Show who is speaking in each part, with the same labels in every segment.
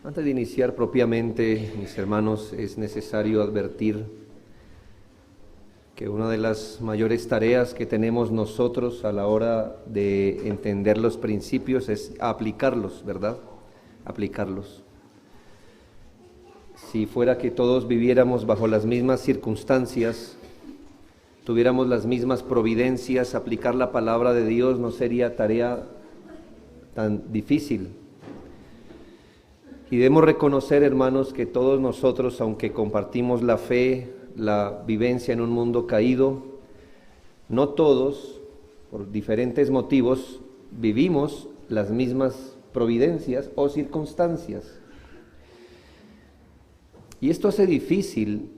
Speaker 1: Antes de iniciar propiamente, mis hermanos, es necesario advertir que una de las mayores tareas que tenemos nosotros a la hora de entender los principios es aplicarlos, ¿verdad? Aplicarlos. Si fuera que todos viviéramos bajo las mismas circunstancias, tuviéramos las mismas providencias, aplicar la palabra de Dios no sería tarea tan difícil. Y debemos reconocer, hermanos, que todos nosotros, aunque compartimos la fe, la vivencia en un mundo caído, no todos, por diferentes motivos, vivimos las mismas providencias o circunstancias. Y esto hace difícil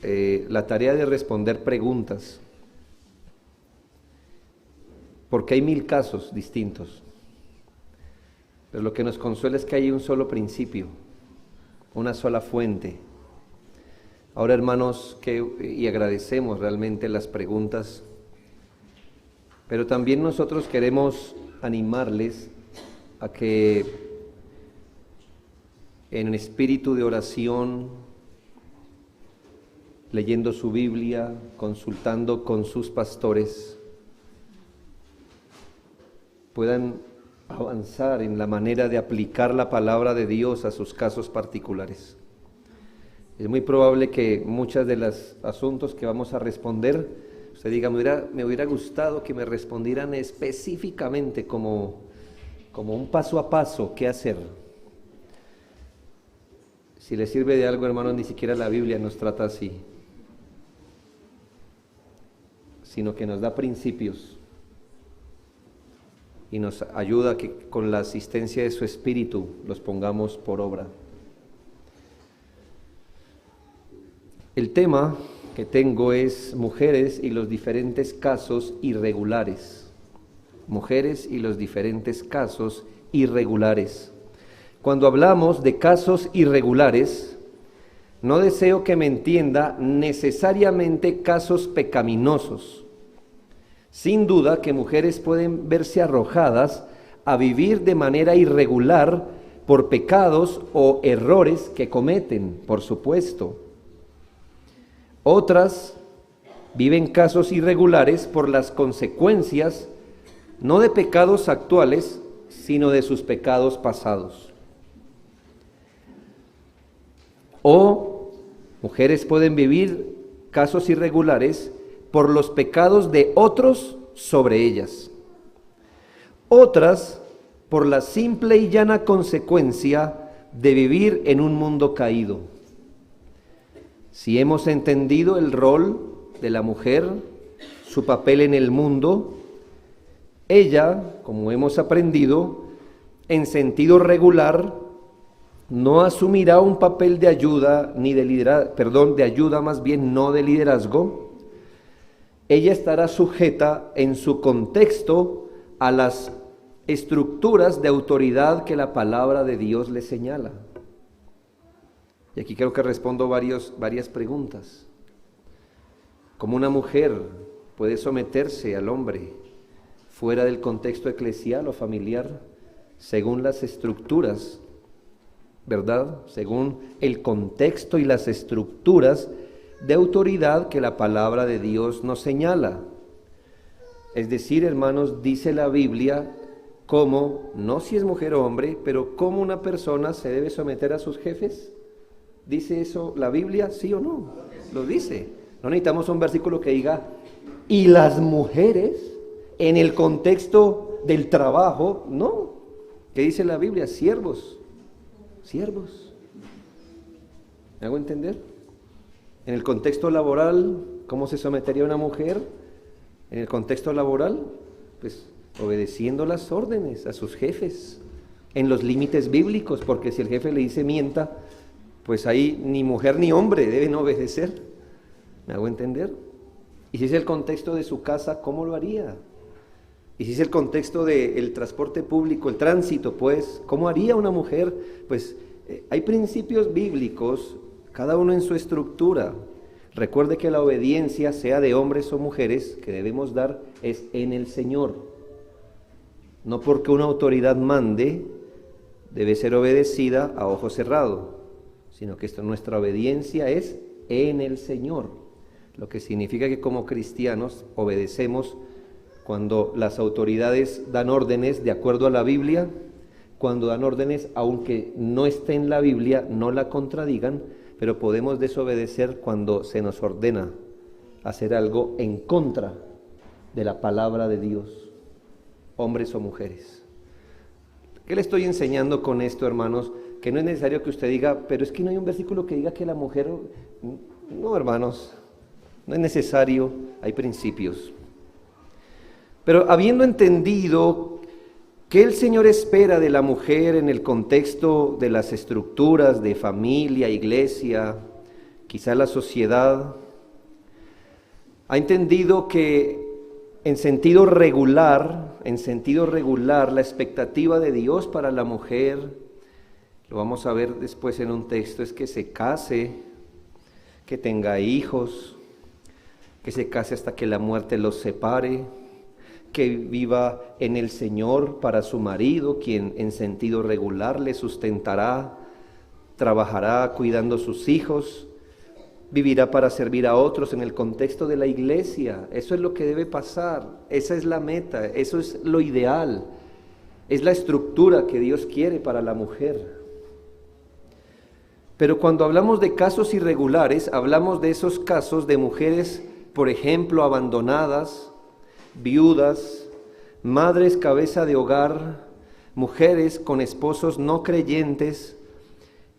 Speaker 1: la tarea de responder preguntas, porque hay 1000 casos distintos. Pero lo que nos consuela es que hay un solo principio, una sola fuente. Ahora, hermanos, y agradecemos realmente las preguntas, pero también nosotros queremos animarles a que en espíritu de oración, leyendo su Biblia, consultando con sus pastores, puedan avanzar en la manera de aplicar la palabra de Dios a sus casos particulares. Es muy probable que muchos de los asuntos que vamos a responder, usted diga, me hubiera gustado que me respondieran específicamente como un paso a paso, qué hacer. Si les sirve de algo, hermanos, ni siquiera la Biblia nos trata así, sino que nos da principios y nos ayuda a que con la asistencia de su Espíritu los pongamos por obra. El tema que tengo es mujeres y los diferentes casos irregulares. Mujeres y los diferentes casos irregulares. Cuando hablamos de casos irregulares, no deseo que me entienda necesariamente casos pecaminosos. Sin duda que mujeres pueden verse arrojadas a vivir de manera irregular por pecados o errores que cometen, por supuesto. Otras viven casos irregulares por las consecuencias, no de pecados actuales, sino de sus pecados pasados. O mujeres pueden vivir casos irregulares por los pecados de otros sobre ellas. Otras por la simple y llana consecuencia de vivir en un mundo caído. Si hemos entendido el rol de la mujer, su papel en el mundo, ella, como hemos aprendido, en sentido regular, no asumirá un papel de ayuda, de ayuda más bien, no de liderazgo. Ella estará sujeta en su contexto a las estructuras de autoridad que la palabra de Dios le señala. Y aquí creo que respondo varias preguntas. ¿Cómo una mujer puede someterse al hombre fuera del contexto eclesial o familiar según las estructuras, ¿verdad? Según el contexto y las estructuras de autoridad que la palabra de Dios nos señala? Es decir, hermanos, dice la Biblia cómo, no si es mujer o hombre, pero cómo una persona se debe someter a sus jefes. ¿Dice eso la Biblia, sí o no? Lo dice. No necesitamos un versículo que diga, y las mujeres en el contexto del trabajo, no. ¿Qué dice la Biblia? Siervos. ¿Me hago entender? En el contexto laboral, ¿cómo se sometería una mujer? En el contexto laboral, pues obedeciendo las órdenes a sus jefes, en los límites bíblicos, porque si el jefe le dice mienta, pues ahí ni mujer ni hombre deben obedecer. ¿Me hago entender? Y si es el contexto de su casa, ¿cómo lo haría? Y si es el contexto del transporte público, el tránsito, pues, ¿cómo haría una mujer? Pues hay principios bíblicos, cada uno en su estructura. Recuerde que la obediencia, sea de hombres o mujeres, que debemos dar es en el Señor. No porque una autoridad mande, debe ser obedecida a ojo cerrado, sino que nuestra obediencia es en el Señor, lo que significa que como cristianos obedecemos cuando las autoridades dan órdenes de acuerdo a la Biblia, cuando dan órdenes, aunque no esté en la Biblia, no la contradigan, pero podemos desobedecer cuando se nos ordena hacer algo en contra de la palabra de Dios, hombres o mujeres. ¿Qué le estoy enseñando con esto, hermanos? Que no es necesario que usted diga, pero es que no hay un versículo que diga que la mujer... No, hermanos, no es necesario, hay principios. Pero habiendo entendido qué el Señor espera de la mujer en el contexto de las estructuras de familia, iglesia, quizá la sociedad, ha entendido que en sentido regular, la expectativa de Dios para la mujer, lo vamos a ver después en un texto, es que se case, que tenga hijos, que se case hasta que la muerte los separe, que viva en el Señor para su marido, quien en sentido regular le sustentará, trabajará cuidando sus hijos, vivirá para servir a otros en el contexto de la iglesia. Eso es lo que debe pasar, esa es la meta, eso es lo ideal, es la estructura que Dios quiere para la mujer. Pero cuando hablamos de casos irregulares, hablamos de esos casos de mujeres, por ejemplo, abandonadas, viudas, madres cabeza de hogar, mujeres con esposos no creyentes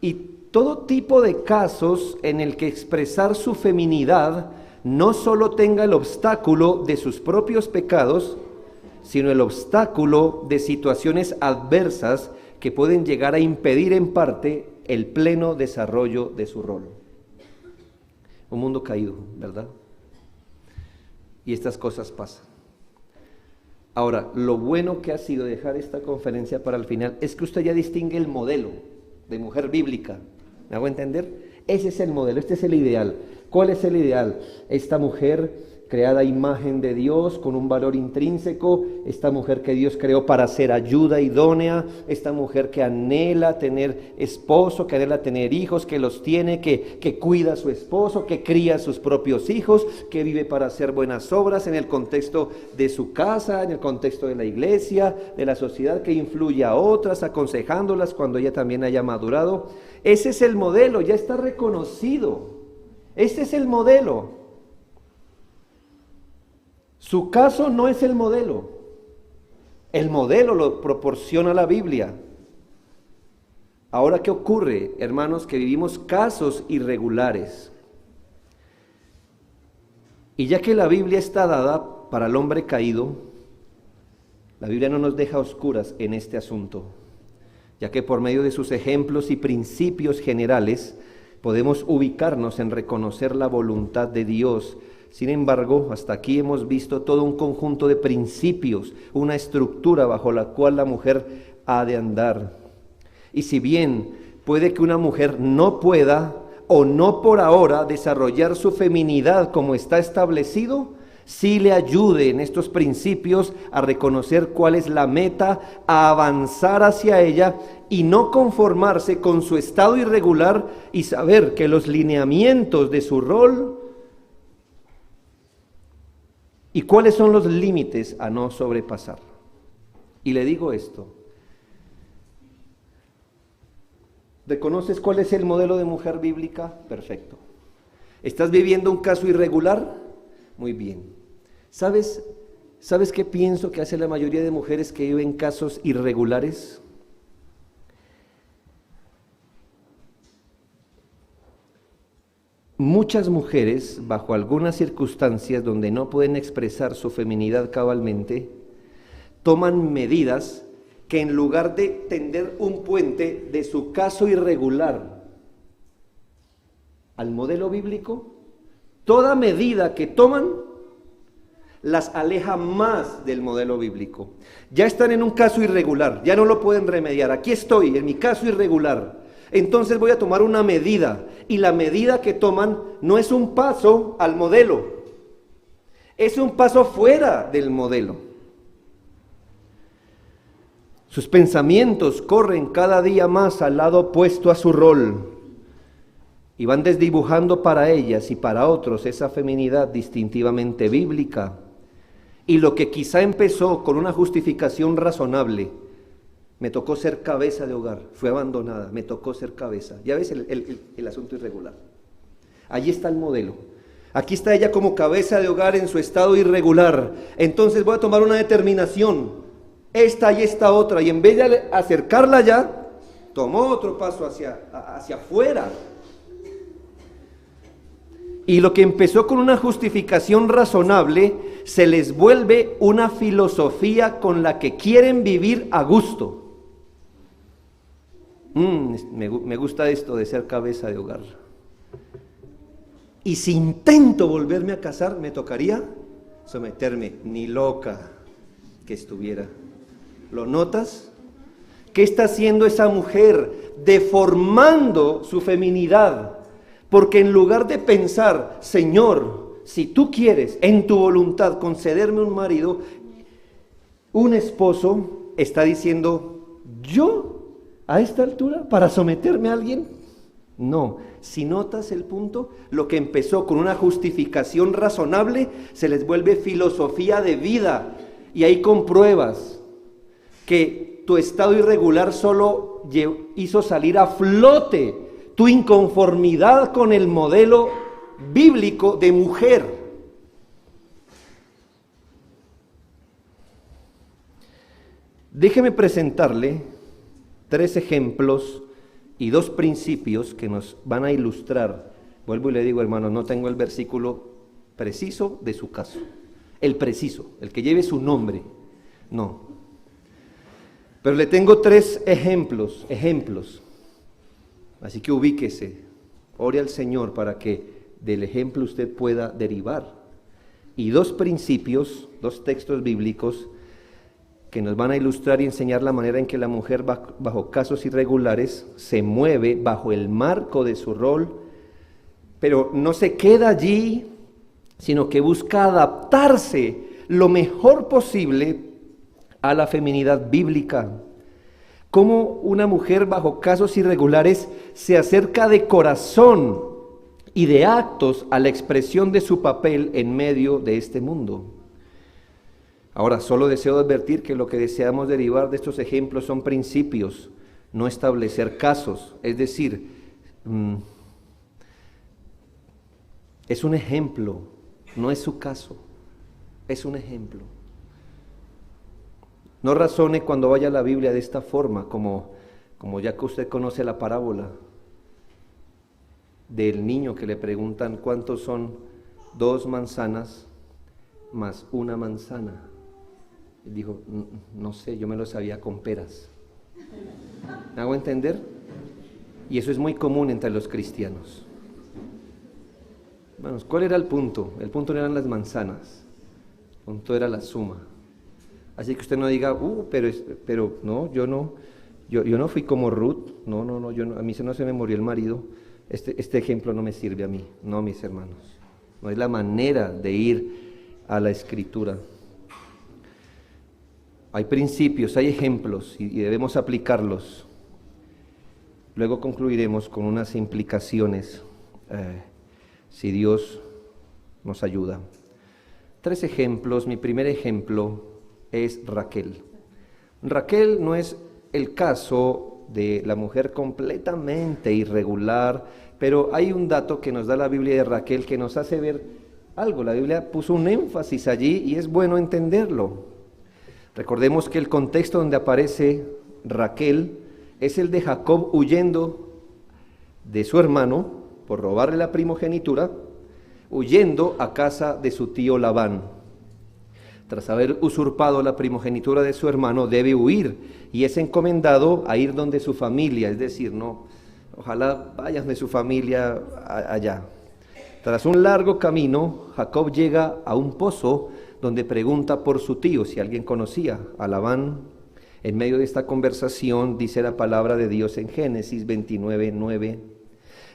Speaker 1: y todo tipo de casos en el que expresar su feminidad no solo tenga el obstáculo de sus propios pecados, sino el obstáculo de situaciones adversas que pueden llegar a impedir en parte el pleno desarrollo de su rol. Un mundo caído, ¿verdad? Y estas cosas pasan. Ahora, lo bueno que ha sido dejar esta conferencia para el final es que usted ya distingue el modelo de mujer bíblica. ¿Me hago entender? Ese es el modelo, este es el ideal. ¿Cuál es el ideal? Esta mujer creada a imagen de Dios, con un valor intrínseco, esta mujer que Dios creó para ser ayuda idónea, esta mujer que anhela tener esposo, que anhela tener hijos, que los tiene, que cuida a su esposo, que cría a sus propios hijos, que vive para hacer buenas obras en el contexto de su casa, en el contexto de la iglesia, de la sociedad, que influye a otras, aconsejándolas cuando ella también haya madurado. Ese es el modelo, ya está reconocido. Este es el modelo. Su caso no es el modelo lo proporciona la Biblia. Ahora, ¿qué ocurre, hermanos? Que vivimos casos irregulares. Y ya que la Biblia está dada para el hombre caído, la Biblia no nos deja oscuras en este asunto, ya que por medio de sus ejemplos y principios generales podemos ubicarnos en reconocer la voluntad de Dios. Sin embargo, hasta aquí hemos visto todo un conjunto de principios, una estructura bajo la cual la mujer ha de andar. Y si bien puede que una mujer no pueda o no por ahora desarrollar su feminidad como está establecido, sí le ayude en estos principios a reconocer cuál es la meta, a avanzar hacia ella y no conformarse con su estado irregular y saber que los lineamientos de su rol y cuáles son los límites a no sobrepasar. Y le digo esto: ¿reconoces cuál es el modelo de mujer bíblica? Perfecto. ¿Estás viviendo un caso irregular? Muy bien. ¿Sabes qué pienso que hace la mayoría de mujeres que viven casos irregulares? Muchas mujeres, bajo algunas circunstancias donde no pueden expresar su feminidad cabalmente, toman medidas que en lugar de tender un puente de su caso irregular al modelo bíblico, toda medida que toman las aleja más del modelo bíblico. Ya están en un caso irregular, ya no lo pueden remediar. Aquí estoy, en mi caso irregular. Entonces voy a tomar una medida, y la medida que toman no es un paso al modelo, es un paso fuera del modelo. Sus pensamientos corren cada día más al lado opuesto a su rol y van desdibujando para ellas y para otros esa feminidad distintivamente bíblica. Y lo que quizá empezó con una justificación razonable, me tocó ser cabeza de hogar, fue abandonada, me tocó ser cabeza. Ya ves el asunto irregular. Allí está el modelo. Aquí está ella como cabeza de hogar en su estado irregular. Entonces voy a tomar una determinación, esta y esta otra, y en vez de acercarla ya, tomó otro paso hacia afuera. Y lo que empezó con una justificación razonable, se les vuelve una filosofía con la que quieren vivir a gusto. Me gusta esto de ser cabeza de hogar. Y si intento volverme a casar, me tocaría someterme, ni loca que estuviera. ¿Lo notas? ¿Qué está haciendo esa mujer? Deformando su feminidad. Porque en lugar de pensar, Señor, si tú quieres en tu voluntad concederme un marido, un esposo, está diciendo, ¿yo a esta altura para someterme a alguien? No, si notas el punto, lo que empezó con una justificación razonable, se les vuelve filosofía de vida. Y ahí compruebas que tu estado irregular solo hizo salir a flote tu inconformidad con el modelo bíblico de mujer. Déjeme presentarle 3 ejemplos y 2 principios que nos van a ilustrar. Vuelvo y le digo, hermanos, no tengo el versículo preciso de su caso. El preciso, el que lleve su nombre, no. Pero le tengo 3 ejemplos. Así que ubíquese, ore al Señor para que del ejemplo usted pueda derivar. Y 2 principios, 2 textos bíblicos que nos van a ilustrar y enseñar la manera en que la mujer bajo casos irregulares se mueve bajo el marco de su rol, pero no se queda allí, sino que busca adaptarse lo mejor posible a la feminidad bíblica. Cómo una mujer bajo casos irregulares se acerca de corazón y de actos a la expresión de su papel en medio de este mundo. Ahora, solo deseo advertir que lo que deseamos derivar de estos ejemplos son principios, no establecer casos. Es decir, es un ejemplo, no es su caso, es un ejemplo. No razone cuando vaya a la Biblia de esta forma, como ya que usted conoce la parábola del niño que le preguntan cuántos son 2 manzanas más 1 manzana. Él dijo, no sé, yo me lo sabía con peras. ¿Me hago entender? Y eso es muy común entre los cristianos. Bueno, ¿cuál era el punto? El punto no eran las manzanas, el punto era la suma. Así que usted no diga, pero no, yo no fui como Ruth, no, a mí no se me murió el marido, este ejemplo no me sirve a mí, no, mis hermanos, no es la manera de ir a la Escritura. Hay principios, hay ejemplos y debemos aplicarlos. Luego concluiremos con unas implicaciones, si Dios nos ayuda. 3 ejemplos, mi primer ejemplo es Raquel. Raquel no es el caso de la mujer completamente irregular, pero hay un dato que nos da la Biblia de Raquel que nos hace ver algo. La Biblia puso un énfasis allí y es bueno entenderlo. Recordemos que el contexto donde aparece Raquel es el de Jacob huyendo de su hermano por robarle la primogenitura, huyendo a casa de su tío Labán. Tras haber usurpado la primogenitura de su hermano, debe huir y es encomendado a ir donde su familia, es decir, no, ojalá vayan de su familia allá. Tras un largo camino, Jacob llega a un pozo donde pregunta por su tío, si alguien conocía a Labán. En medio de esta conversación dice la palabra de Dios en Génesis 29:9.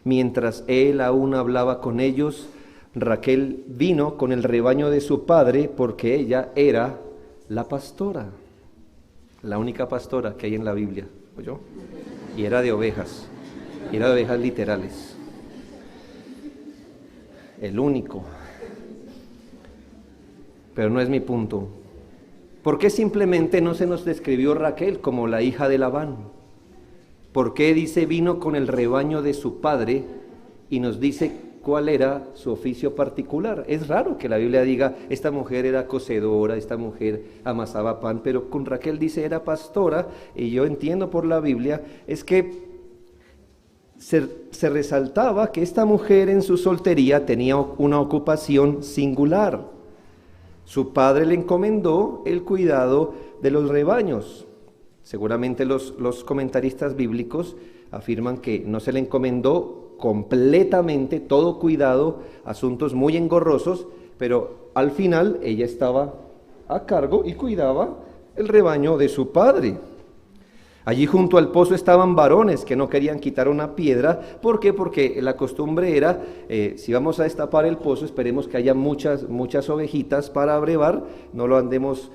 Speaker 1: Mientras él aún hablaba con ellos, Raquel vino con el rebaño de su padre porque ella era la pastora. la única pastora que hay en la Biblia, ¿oyó? Y era de ovejas, y era de ovejas literales. El único. Pero no es mi punto. ¿Por qué simplemente no se nos describió Raquel como la hija de Labán? ¿Por qué dice vino con el rebaño de su padre y nos dice cuál era su oficio particular? Es raro que la Biblia diga, esta mujer era cocedora, esta mujer amasaba pan, pero con Raquel dice era pastora, y yo entiendo por la Biblia, es que se resaltaba que esta mujer en su soltería tenía una ocupación singular. Su padre le encomendó el cuidado de los rebaños. Seguramente los comentaristas bíblicos afirman que no se le encomendó completamente todo cuidado, asuntos muy engorrosos, pero al final ella estaba a cargo y cuidaba el rebaño de su padre. Allí junto al pozo estaban varones que no querían quitar una piedra. ¿Por qué? Porque la costumbre era, si vamos a destapar el pozo, esperemos que haya muchas ovejitas para abrevar, no lo andemos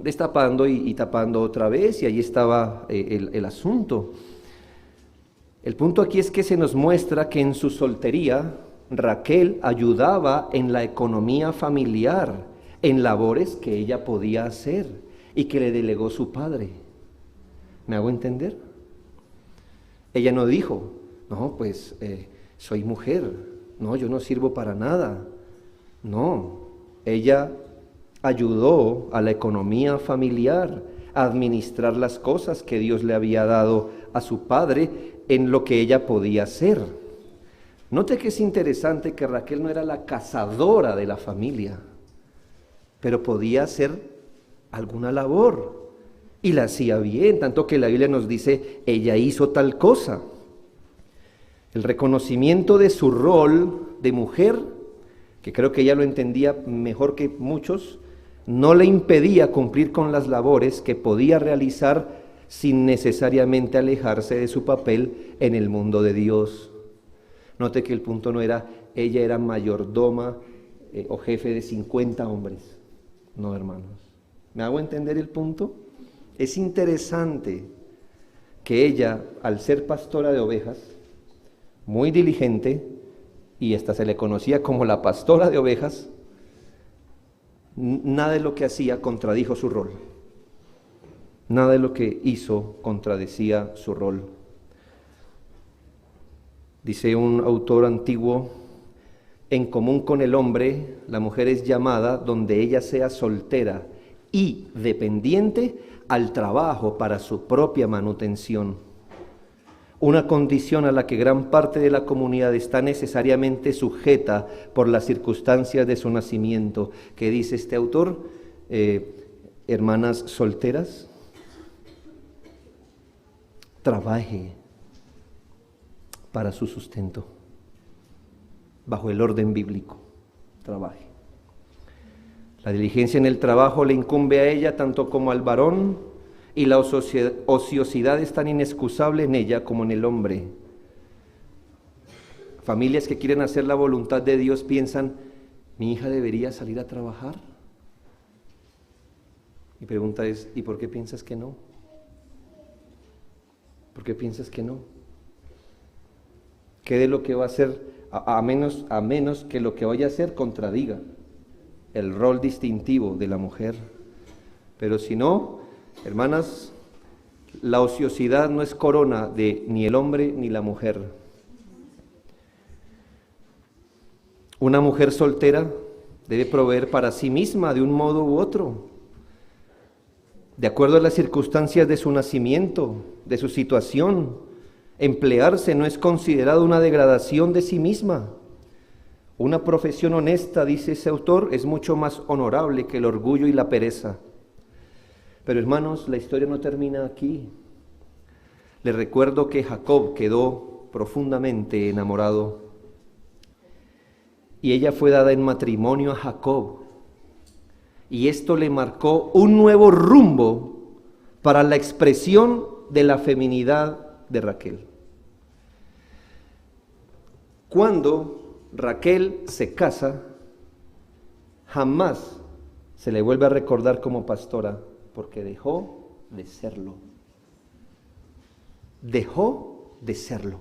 Speaker 1: destapando y tapando otra vez, y allí estaba el asunto. El punto aquí es que se nos muestra que en su soltería Raquel ayudaba en la economía familiar, en labores que ella podía hacer y que le delegó su padre. ¿Me hago entender? Ella no dijo, no, pues soy mujer, no, yo no sirvo para nada. No, ella ayudó a la economía familiar, a administrar las cosas que Dios le había dado a su padre en lo que ella podía hacer. Note que es interesante que Raquel no era la cazadora de la familia, pero podía hacer alguna labor. Y la hacía bien, tanto que la Biblia nos dice, ella hizo tal cosa. El reconocimiento de su rol de mujer, que creo que ella lo entendía mejor que muchos, no le impedía cumplir con las labores que podía realizar sin necesariamente alejarse de su papel en el mundo de Dios. Note que el punto no era, ella era mayordoma o jefe de 50 hombres. No, hermanos. ¿Me hago entender el punto? Es interesante que ella, al ser pastora de ovejas, muy diligente, y hasta se le conocía como la pastora de ovejas, nada de lo que hacía contradijo su rol. Nada de lo que hizo contradecía su rol. Dice un autor antiguo, en común con el hombre, la mujer es llamada donde ella sea soltera y dependiente al trabajo para su propia manutención, una condición a la que gran parte de la comunidad está necesariamente sujeta por las circunstancias de su nacimiento. ¿Qué dice este autor? Hermanas solteras, trabaje para su sustento, bajo el orden bíblico, trabaje. La diligencia en el trabajo le incumbe a ella tanto como al varón, y la ociosidad es tan inexcusable en ella como en el hombre. Familias que quieren hacer la voluntad de Dios piensan, ¿mi hija debería salir a trabajar? Mi pregunta es, ¿y por qué piensas que no? ¿Por qué piensas que no? ¿Qué de lo que va a hacer, a menos que lo que vaya a hacer contradiga el rol distintivo de la mujer? Pero si no, hermanas, la ociosidad no es corona de ni el hombre ni la mujer. Una mujer soltera debe proveer para sí misma de un modo u otro, de acuerdo a las circunstancias de su nacimiento, de su situación. Emplearse no es considerado una degradación de sí misma. Una profesión honesta, dice ese autor, es mucho más honorable que el orgullo y la pereza. Pero hermanos, la historia no termina aquí. Les recuerdo que Jacob quedó profundamente enamorado y ella fue dada en matrimonio a Jacob. Y esto le marcó un nuevo rumbo para la expresión de la feminidad de Raquel. Cuando Raquel se casa, jamás se le vuelve a recordar como pastora, porque dejó de serlo. Dejó de serlo.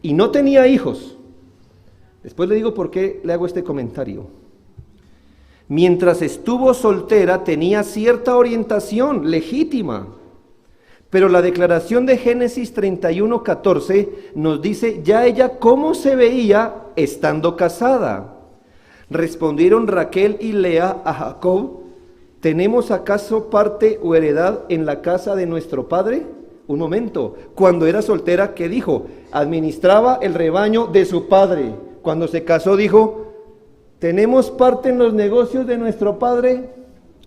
Speaker 1: Y no tenía hijos. Después le digo por qué le hago este comentario. Mientras estuvo soltera tenía cierta orientación legítima, pero la declaración de Génesis 31:14 nos dice ya ella cómo se veía estando casada. Respondieron Raquel y Lea a Jacob: ¿tenemos acaso parte o heredad en la casa de nuestro padre? Un momento, cuando era soltera, ¿qué dijo? Administraba el rebaño de su padre. Cuando se casó dijo: ¿tenemos parte en los negocios de nuestro padre?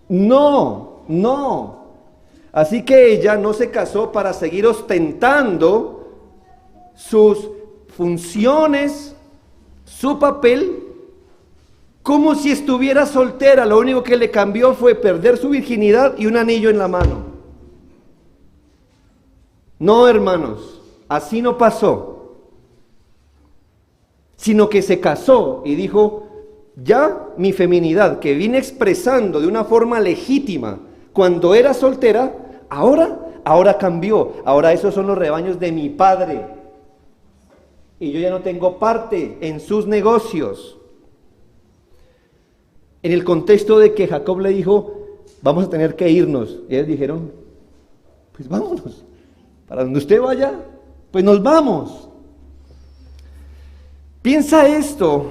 Speaker 1: No. Así que ella no se casó para seguir ostentando sus funciones, su papel, como si estuviera soltera. Lo único que le cambió fue perder su virginidad y un anillo en la mano. No, hermanos, así no pasó. Sino que se casó y dijo: ya mi feminidad, que vine expresando de una forma legítima cuando era soltera, ahora cambió. Ahora esos son los rebaños de mi padre. Y yo ya no tengo parte en sus negocios. En el contexto de que Jacob le dijo: vamos a tener que irnos. Y ellos dijeron: pues vámonos. Para donde usted vaya, pues nos vamos. Piensa esto,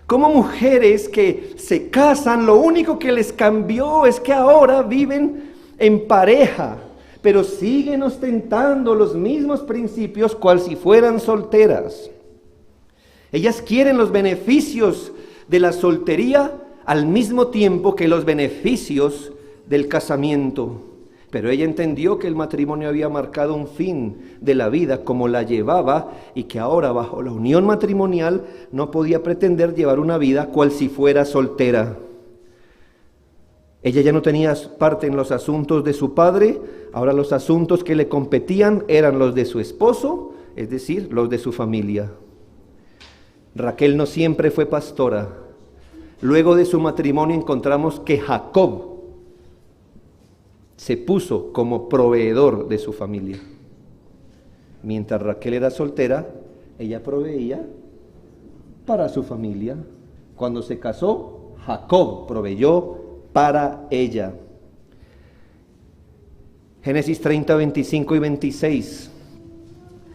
Speaker 1: como mujeres que se casan, lo único que les cambió es que ahora viven en pareja, pero siguen ostentando los mismos principios cual si fueran solteras. Ellas quieren los beneficios de la soltería al mismo tiempo que los beneficios del casamiento. Pero ella entendió que el matrimonio había marcado un fin de la vida como la llevaba y que ahora bajo la unión matrimonial no podía pretender llevar una vida cual si fuera soltera. Ella ya no tenía parte en los asuntos de su padre, ahora los asuntos que le competían eran los de su esposo, es decir, los de su familia. Raquel no siempre fue pastora. Luego de su matrimonio encontramos que Jacob se puso como proveedor de su familia. Mientras Raquel era soltera, ella proveía para su familia. Cuando se casó, Jacob proveyó para ella. Génesis 30, 25 y 26.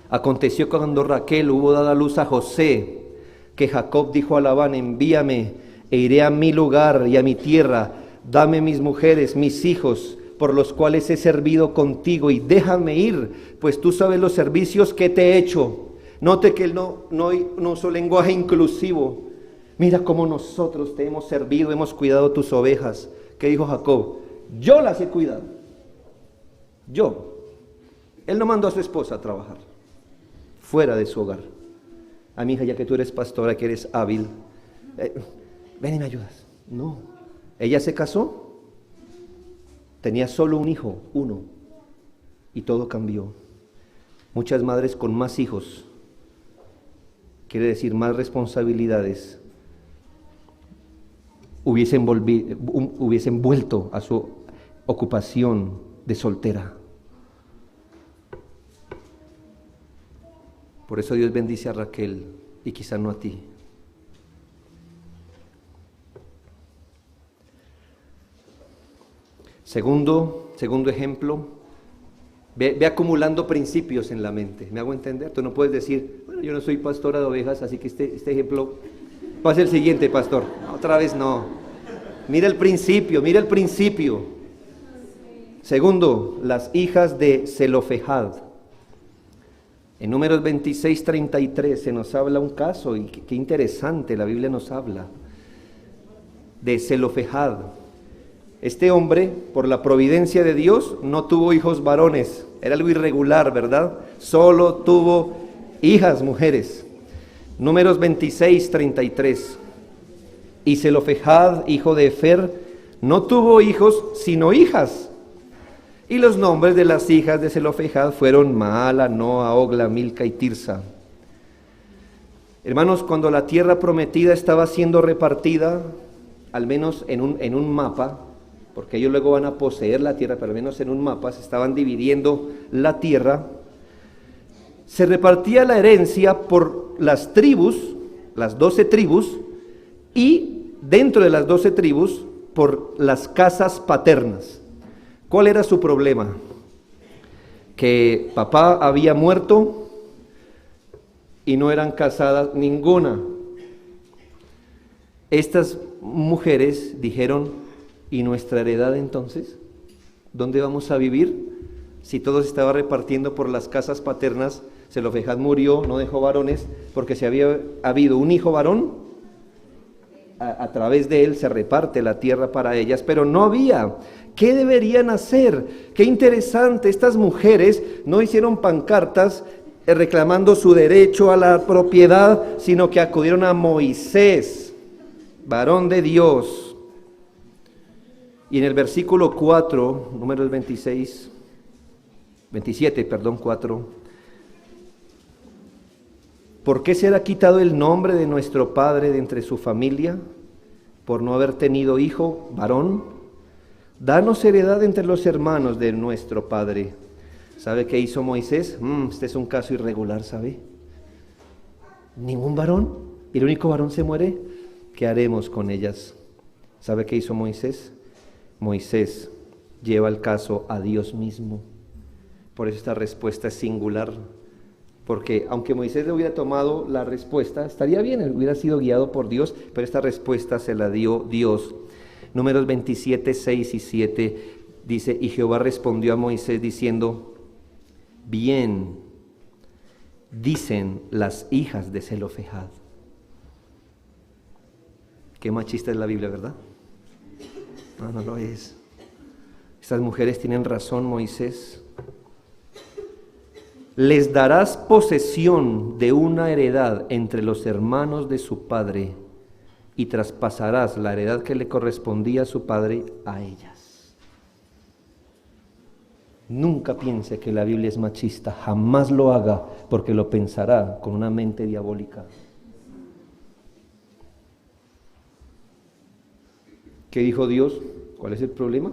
Speaker 1: Aconteció cuando Raquel hubo dado a luz a José, que Jacob dijo a Labán: envíame e iré a mi lugar y a mi tierra, dame mis mujeres, mis hijos, por los cuales he servido contigo, y déjame ir, pues tú sabes los servicios que te he hecho. Note que él no usa lenguaje inclusivo. Mira cómo nosotros te hemos servido, hemos cuidado tus ovejas. ¿Qué dijo Jacob? Yo las he cuidado. Yo. Él no mandó a su esposa a trabajar fuera de su hogar. A mi hija, ya que tú eres pastora, que eres hábil, ven y me ayudas. No. Ella se casó. Tenía solo un hijo, uno, y todo cambió. Muchas madres con más hijos, quiere decir más responsabilidades, hubiesen vuelto a su ocupación de soltera. Por eso Dios bendice a Raquel y quizá no a ti. Segundo ejemplo, ve acumulando principios en la mente. ¿Me hago entender? Tú no puedes decir: bueno, yo no soy pastora de ovejas, así que este ejemplo pasa el siguiente, pastor. No, otra vez no. Mira el principio. Segundo, las hijas de Zelofejad. En Números 26, 33 se nos habla un caso, y qué interesante, la Biblia nos habla de Zelofejad. Este hombre, por la providencia de Dios, no tuvo hijos varones. Era algo irregular, ¿verdad? Solo tuvo hijas mujeres. Números 26, 33. Y Zelofejad, hijo de Efer, no tuvo hijos, sino hijas. Y los nombres de las hijas de Zelofejad fueron Maala, Noa, Ogla, Milca y Tirsa. Hermanos, cuando la tierra prometida estaba siendo repartida, al menos en un mapa, porque ellos luego van a poseer la tierra, pero al menos en un mapa se estaban dividiendo la tierra. Se repartía la herencia por las tribus, las 12 tribus, y dentro de las 12 tribus, por las casas paternas. ¿Cuál era su problema? Que papá había muerto y no eran casadas ninguna. Estas mujeres dijeron, ¿y nuestra heredad entonces? ¿Dónde vamos a vivir? Si todo se estaba repartiendo por las casas paternas, Zelofejad murió, no dejó varones, porque si había habido un hijo varón, a través de él se reparte la tierra para ellas, pero no había. ¿Qué deberían hacer? Qué interesante, estas mujeres no hicieron pancartas reclamando su derecho a la propiedad, sino que acudieron a Moisés, varón de Dios. Y en el versículo 4, números 4, ¿por qué será quitado el nombre de nuestro padre de entre su familia? Por no haber tenido hijo varón. Danos heredad entre los hermanos de nuestro padre. ¿Sabe qué hizo Moisés? Este es un caso irregular, ¿sabe? Ningún varón. Y el único varón se muere. ¿Qué haremos con ellas? ¿Sabe qué hizo Moisés? Moisés lleva el caso a Dios mismo. Por eso esta respuesta es singular. Porque aunque Moisés le hubiera tomado la respuesta, estaría bien, él hubiera sido guiado por Dios, pero esta respuesta se la dio Dios. Números 27, 6 y 7 dice, y Jehová respondió a Moisés diciendo, bien, dicen las hijas de Zelofejad. Qué machista es la Biblia, ¿verdad? No, no lo es. Estas mujeres tienen razón, Moisés. Les darás posesión de una heredad entre los hermanos de su padre y traspasarás la heredad que le correspondía a su padre a ellas. Nunca piense que la Biblia es machista, jamás lo haga, porque lo pensará con una mente diabólica. ¿Qué dijo Dios? ¿Cuál es el problema?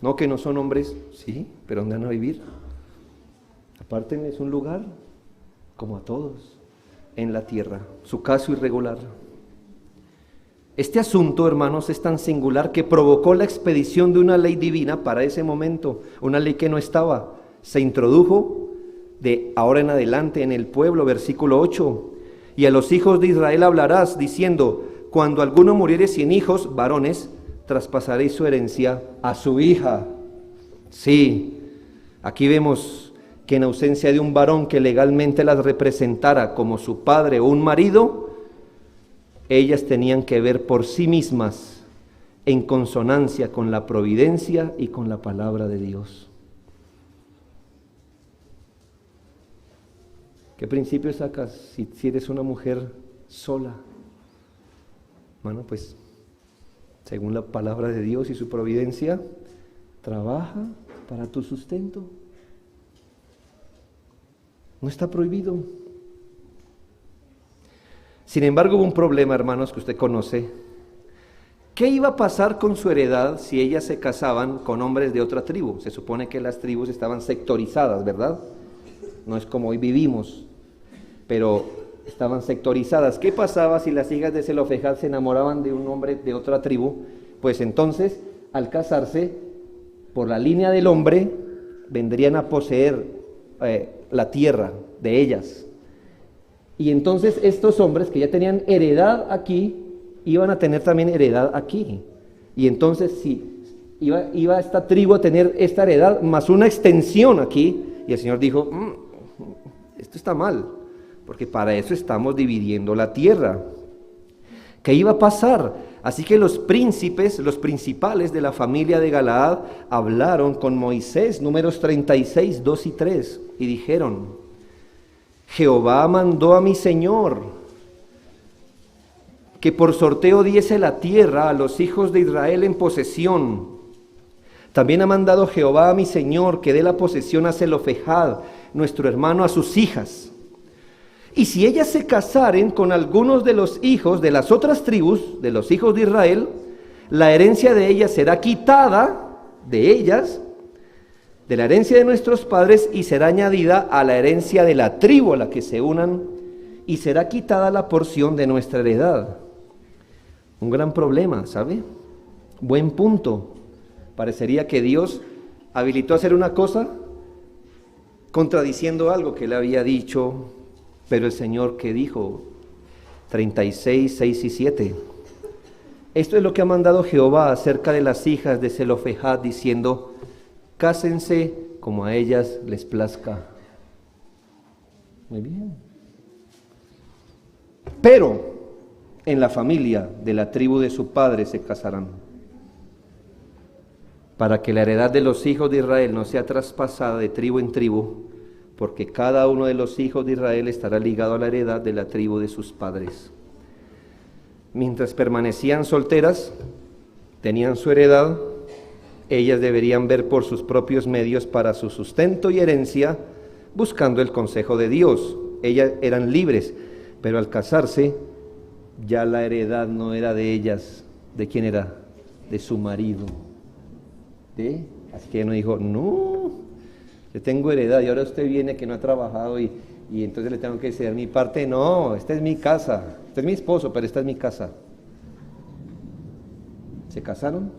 Speaker 1: No, que no son hombres, sí, pero ¿dónde van a vivir? Aparte es un lugar, como a todos, en la tierra, su caso irregular. Este asunto, hermanos, es tan singular que provocó la expedición de una ley divina para ese momento, una ley que no estaba, se introdujo de ahora en adelante en el pueblo, versículo 8, y a los hijos de Israel hablarás diciendo, cuando alguno muriere sin hijos, varones, traspasaréis su herencia a su hija. Sí, aquí vemos que en ausencia de un varón que legalmente las representara como su padre o un marido, ellas tenían que ver por sí mismas en consonancia con la providencia y con la palabra de Dios. ¿Qué principio sacas si eres una mujer sola? Bueno, pues según la palabra de Dios y su providencia, trabaja para tu sustento. No está prohibido. Sin embargo, hubo un problema, hermanos, que usted conoce. ¿Qué iba a pasar con su heredad si ellas se casaban con hombres de otra tribu? Se supone que las tribus estaban sectorizadas, ¿verdad? No es como hoy vivimos, pero estaban sectorizadas. ¿Qué pasaba si las hijas de Zelofejad se enamoraban de un hombre de otra tribu? Pues entonces, al casarse, por la línea del hombre, vendrían a poseer la tierra de ellas. Y entonces estos hombres que ya tenían heredad aquí, iban a tener también heredad aquí. Y entonces sí, iba esta tribu a tener esta heredad más una extensión aquí. Y el Señor dijo, esto está mal, porque para eso estamos dividiendo la tierra. ¿Qué iba a pasar? Así que los príncipes, los principales de la familia de Galaad hablaron con Moisés, números 36, 2 y 3, y dijeron, Jehová mandó a mi Señor que por sorteo diese la tierra a los hijos de Israel en posesión. También ha mandado Jehová a mi Señor que dé la posesión a Zelofejad, nuestro hermano, a sus hijas. Y si ellas se casaren con algunos de los hijos de las otras tribus, de los hijos de Israel, la herencia de ellas será quitada de ellas, de la herencia de nuestros padres, y será añadida a la herencia de la tribu a la que se unan, y será quitada la porción de nuestra heredad. Un gran problema, ¿sabe? Buen punto. Parecería que Dios habilitó a hacer una cosa contradiciendo algo que él había dicho, pero el Señor, ¿qué dijo? 36, 6 y 7. Esto es lo que ha mandado Jehová acerca de las hijas de Zelofejad, diciendo: cásense como a ellas les plazca. Muy bien. Pero en la familia de la tribu de su padre se casarán, para que la heredad de los hijos de Israel no sea traspasada de tribu en tribu, porque cada uno de los hijos de Israel estará ligado a la heredad de la tribu de sus padres. Mientras permanecían solteras, tenían su heredad, ellas deberían ver por sus propios medios para su sustento y herencia, buscando el consejo de Dios. Ellas eran libres, pero al casarse, ya la heredad no era de ellas. ¿De quién era? De su marido. Así que ella no dijo: no, yo tengo heredad y ahora usted viene que no ha trabajado y entonces le tengo que ceder mi parte. No, esta es mi casa, este es mi esposo, pero esta es mi casa. Se casaron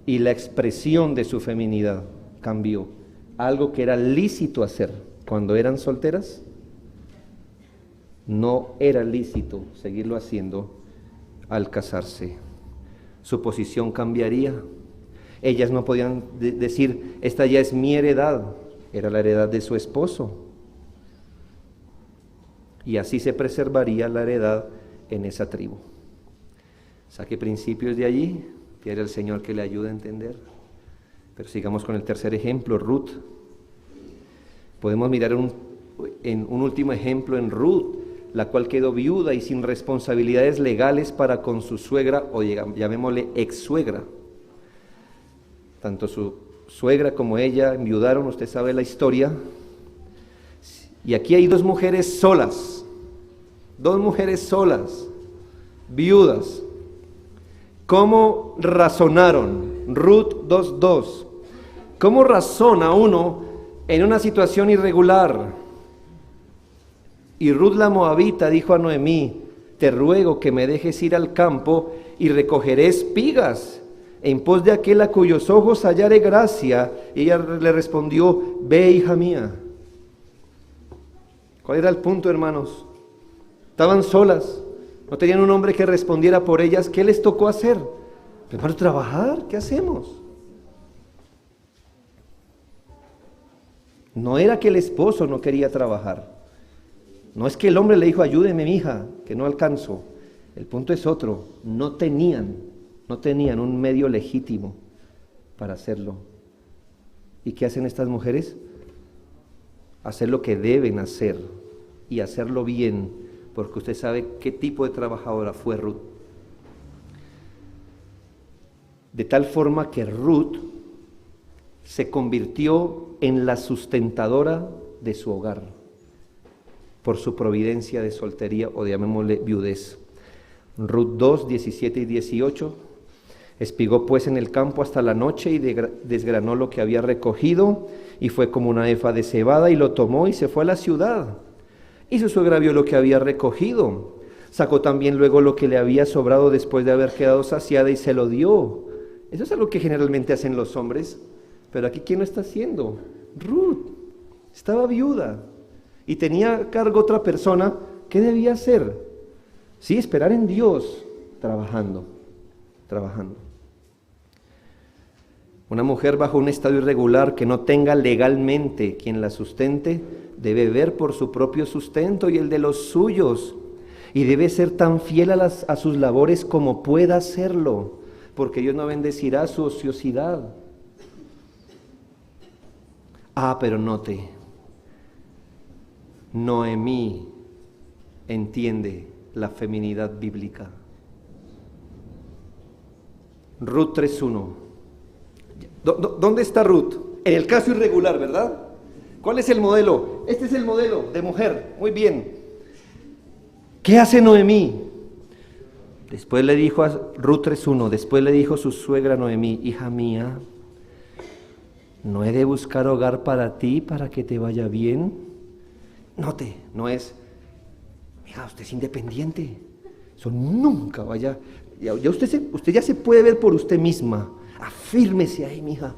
Speaker 1: y la expresión de su feminidad cambió. Algo que era lícito hacer cuando eran solteras, no era lícito seguirlo haciendo al casarse. Su posición cambiaría. Ellas no podían decir: esta ya es mi heredad, era la heredad de su esposo. Y así se preservaría la heredad en esa tribu. Saque principios de allí, pide al Señor que le ayude a entender. Pero sigamos con el tercer ejemplo, Ruth. Podemos mirar en un último ejemplo en Ruth, la cual quedó viuda y sin responsabilidades legales para con su suegra, o llamémosle ex suegra. Tanto su suegra como ella enviudaron, usted sabe la historia. Y aquí hay dos mujeres solas, viudas. ¿Cómo razonaron? Ruth 2:2. ¿Cómo razona uno en una situación irregular? Y Ruth la moabita dijo a Noemí: te ruego que me dejes ir al campo y recogeré espigas en pos de aquel a cuyos ojos hallaré gracia. Y ella le respondió: ve, hija mía. ¿Cuál era el punto, hermanos? Estaban solas, no tenían un hombre que respondiera por ellas. ¿Qué les tocó hacer? Hermano, trabajar. ¿Qué hacemos? No era que el esposo no quería trabajar. No es que el hombre le dijo: ayúdeme, mija, que no alcanzo. El punto es otro. No tenían un medio legítimo para hacerlo. ¿Y qué hacen estas mujeres? Hacer lo que deben hacer y hacerlo bien, porque usted sabe qué tipo de trabajadora fue Ruth. De tal forma que Ruth se convirtió en la sustentadora de su hogar por su providencia de soltería, o llamémosle viudez. Ruth 2, 17 y 18. Espigó pues en el campo hasta la noche y desgranó lo que había recogido, y fue como una efa de cebada, y lo tomó y se fue a la ciudad. Y su suegra vio lo que había recogido. Sacó también luego lo que le había sobrado después de haber quedado saciada y se lo dio. Eso es algo que generalmente hacen los hombres, pero aquí ¿quién lo está haciendo? Ruth. Estaba viuda y tenía a cargo otra persona. ¿Qué debía hacer? Sí, esperar en Dios, trabajando. Una mujer bajo un estado irregular que no tenga legalmente quien la sustente, debe ver por su propio sustento y el de los suyos, y debe ser tan fiel a sus labores como pueda hacerlo, porque Dios no bendecirá su ociosidad. Pero note, Noemí entiende la feminidad bíblica. Ruth 3:1. ¿Dónde está Ruth? En el caso irregular, ¿verdad? ¿Cuál es el modelo? Este es el modelo de mujer. Muy bien. ¿Qué hace Noemí? Después le dijo a Ruth 3:1, después le dijo su suegra Noemí, hija mía, ¿no he de buscar hogar para ti para que te vaya bien? Note, no es, mira, usted es independiente, eso nunca vaya, ya usted ya se puede ver por usted misma, afírmese ahí, mija.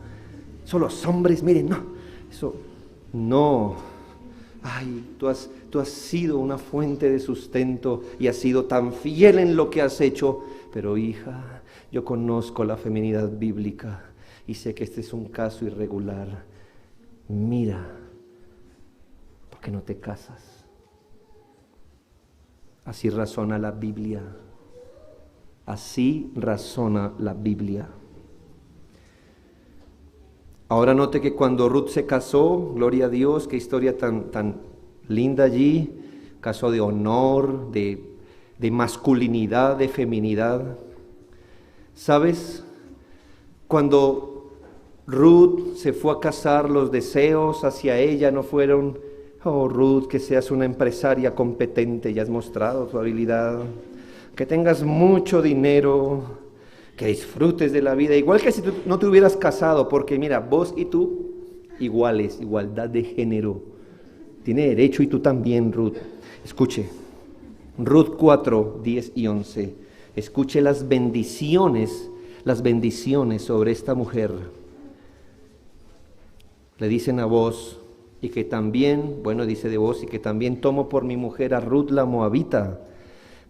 Speaker 1: Son los hombres, miren, no, eso, no. Ay, tú has sido una fuente de sustento y has sido tan fiel en lo que has hecho, pero hija, yo conozco la feminidad bíblica y sé que este es un caso irregular. Mira, ¿por qué no te casas? Así razona la Biblia. Así razona la Biblia. Ahora note que cuando Ruth se casó, gloria a Dios, qué historia tan linda allí, caso de honor, de masculinidad, de feminidad. ¿Sabes? Cuando Ruth se fue a casar, los deseos hacia ella no fueron, oh Ruth, que seas una empresaria competente, ya has mostrado tu habilidad, que tengas mucho dinero, que disfrutes de la vida, igual que si tú no te hubieras casado, porque mira, vos y tú iguales, igualdad de género, tiene derecho y tú también, Ruth. Escuche, Ruth 4, 10 y 11, escuche las bendiciones sobre esta mujer. Le dicen a vos, y que también, bueno, dice de vos, y que también tomo por mi mujer a Ruth la Moabita,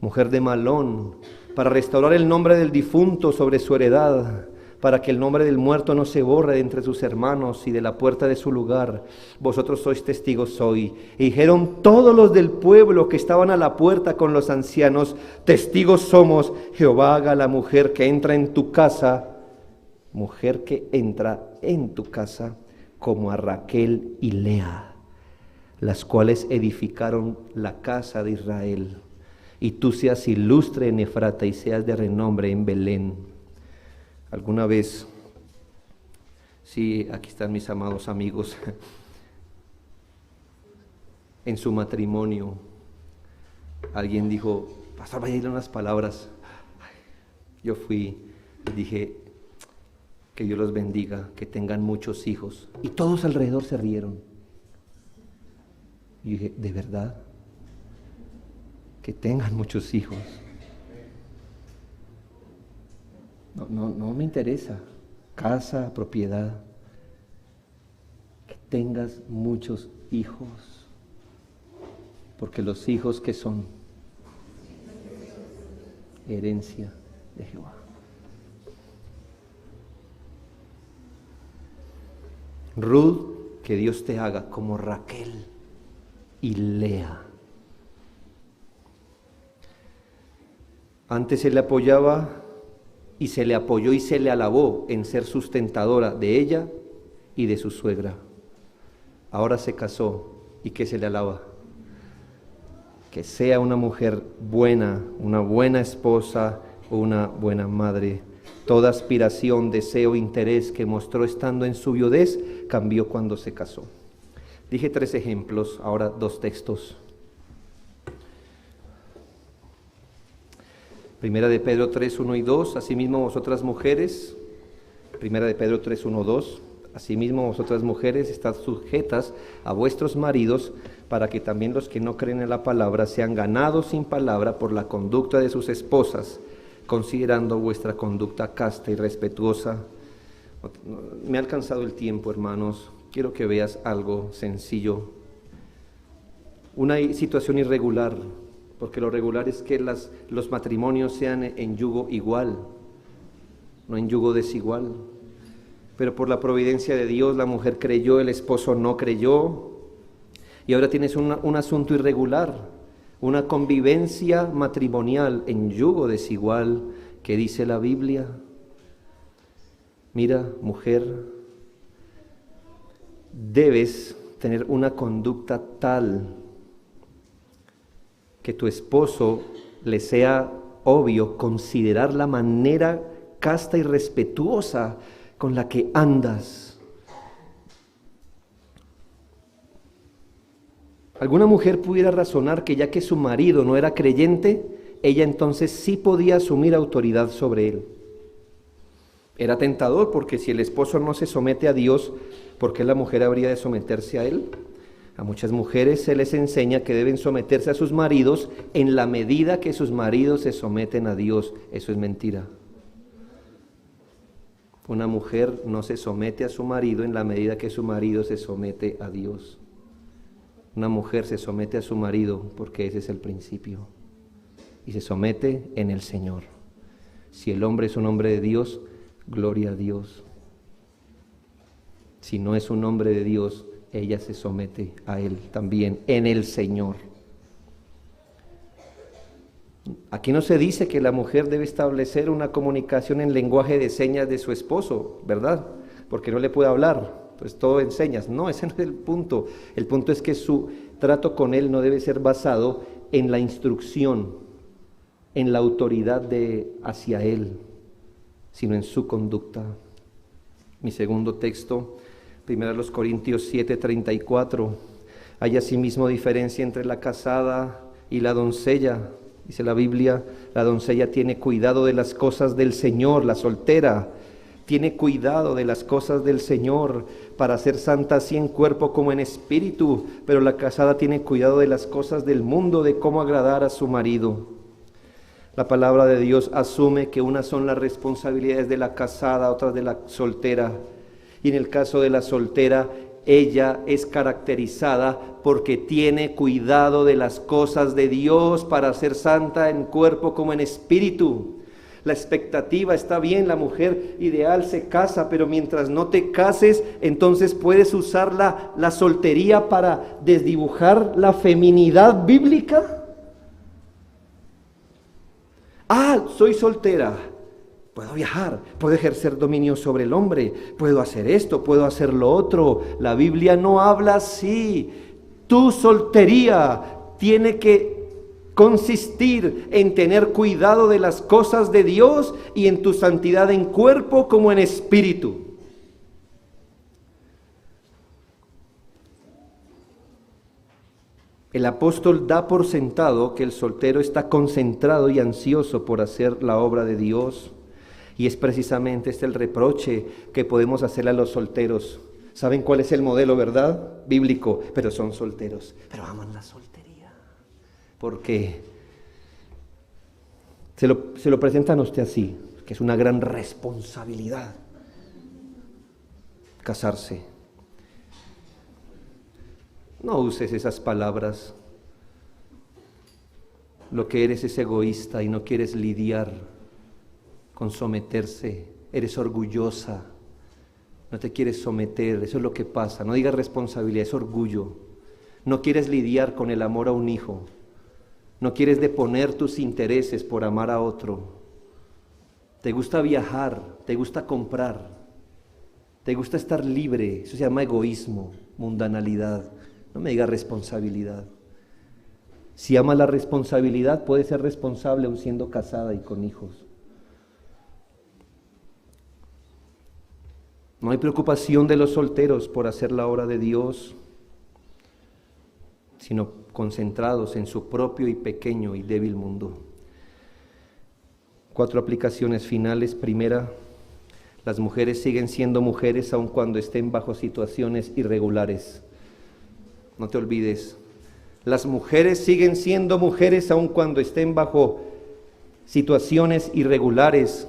Speaker 1: mujer de Malón, para restaurar el nombre del difunto sobre su heredad, para que el nombre del muerto no se borre de entre sus hermanos y de la puerta de su lugar. Vosotros sois testigos hoy. Y dijeron todos los del pueblo que estaban a la puerta con los ancianos, testigos somos, Jehová haga a la mujer que entra en tu casa, como a Raquel y Lea, las cuales edificaron la casa de Israel. Y tú seas ilustre en Efrata y seas de renombre en Belén. Alguna vez, sí, aquí están mis amados amigos, en su matrimonio, alguien dijo, pastor, vaya a decirle unas palabras. Yo fui y dije, que Dios los bendiga, que tengan muchos hijos. Y todos alrededor se rieron. Y dije, ¿de verdad? Que tengan muchos hijos. No me interesa. Casa, propiedad. Que tengas muchos hijos. Porque los hijos que son herencia de Jehová. Ruth, que Dios te haga como Raquel y Lea. Antes se le apoyaba y se le apoyó y se le alabó en ser sustentadora de ella y de su suegra. Ahora se casó y ¿qué se le alaba? Que sea una mujer buena, una buena esposa, una buena madre. Toda aspiración, deseo, interés que mostró estando en su viudez cambió cuando se casó. Dije 3 ejemplos, ahora 2 textos. Primera de Pedro 3, 1 y 2, asimismo vosotras mujeres, Primera de Pedro 3, 1, 2, asimismo vosotras mujeres estad sujetas a vuestros maridos, para que también los que no creen en la palabra sean ganados sin palabra por la conducta de sus esposas, considerando vuestra conducta casta y respetuosa. Me ha alcanzado el tiempo, hermanos, quiero que veas algo sencillo. Una situación irregular, porque lo regular es que los matrimonios sean en yugo igual, no en yugo desigual. Pero por la providencia de Dios, la mujer creyó, el esposo no creyó, y ahora tienes un asunto irregular, una convivencia matrimonial en yugo desigual, que dice la Biblia. Mira, mujer, debes tener una conducta tal que tu esposo le sea obvio considerar la manera casta y respetuosa con la que andas. Alguna mujer pudiera razonar que ya que su marido no era creyente, ella entonces sí podía asumir autoridad sobre él. Era tentador porque si el esposo no se somete a Dios, ¿por qué la mujer habría de someterse a él? A muchas mujeres se les enseña que deben someterse a sus maridos en la medida que sus maridos se someten a Dios. Eso es mentira. Una mujer no se somete a su marido en la medida que su marido se somete a Dios. Una mujer se somete a su marido porque ese es el principio. Y se somete en el Señor. Si el hombre es un hombre de Dios, gloria a Dios. Si no es un hombre de Dios, ella se somete a él también, en el Señor. Aquí no se dice que la mujer debe establecer una comunicación en lenguaje de señas de su esposo, ¿verdad? Porque no le puede hablar, pues todo en señas. No, ese no es el punto. El punto es que su trato con él no debe ser basado en la instrucción, en la autoridad hacia él, sino en su conducta. Mi segundo texto, 1 Corintios 7:34. Hay asimismo diferencia entre la casada y la doncella. Dice la Biblia, la doncella tiene cuidado de las cosas del Señor, la soltera tiene cuidado de las cosas del Señor para ser santa así en cuerpo como en espíritu, pero la casada tiene cuidado de las cosas del mundo, de cómo agradar a su marido. La palabra de Dios asume que unas son las responsabilidades de la casada, otras de la soltera. Y en el caso de la soltera, ella es caracterizada porque tiene cuidado de las cosas de Dios para ser santa en cuerpo como en espíritu. La expectativa está bien, la mujer ideal se casa, pero mientras no te cases, entonces puedes usar la soltería para desdibujar la feminidad bíblica. Soy soltera. Puedo viajar, puedo ejercer dominio sobre el hombre, puedo hacer esto, puedo hacer lo otro. La Biblia no habla así. Tu soltería tiene que consistir en tener cuidado de las cosas de Dios y en tu santidad en cuerpo como en espíritu. El apóstol da por sentado que el soltero está concentrado y ansioso por hacer la obra de Dios. Y es precisamente el reproche que podemos hacerle a los solteros. ¿Saben cuál es el modelo, verdad? Bíblico, pero son solteros. Pero aman la soltería. ¿Por qué? Se lo presentan a usted así, que es una gran responsabilidad casarse. No uses esas palabras. Lo que eres es egoísta y no quieres lidiar con someterse, eres orgullosa, no te quieres someter, eso es lo que pasa. No digas responsabilidad, es orgullo. No quieres lidiar con el amor a un hijo, no quieres deponer tus intereses por amar a otro. Te gusta viajar, te gusta comprar, te gusta estar libre, eso se llama egoísmo, mundanalidad. No me digas responsabilidad. Si amas la responsabilidad, puedes ser responsable aún siendo casada y con hijos. No hay preocupación de los solteros por hacer la obra de Dios, sino concentrados en su propio y pequeño y débil mundo. 4 aplicaciones finales. Primera, las mujeres siguen siendo mujeres aun cuando estén bajo situaciones irregulares. No te olvides, las mujeres siguen siendo mujeres aun cuando estén bajo situaciones irregulares.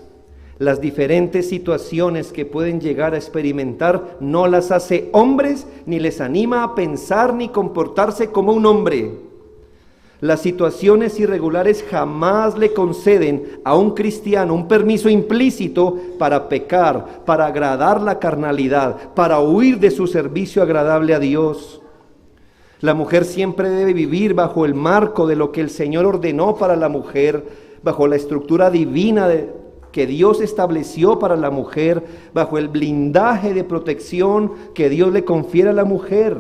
Speaker 1: Las diferentes situaciones que pueden llegar a experimentar no las hace hombres, ni les anima a pensar ni comportarse como un hombre. Las situaciones irregulares jamás le conceden a un cristiano un permiso implícito para pecar, para agradar la carnalidad, para huir de su servicio agradable a Dios. La mujer siempre debe vivir bajo el marco de lo que el Señor ordenó para la mujer, bajo la estructura divina que Dios estableció para la mujer, bajo el blindaje de protección que Dios le confiere a la mujer.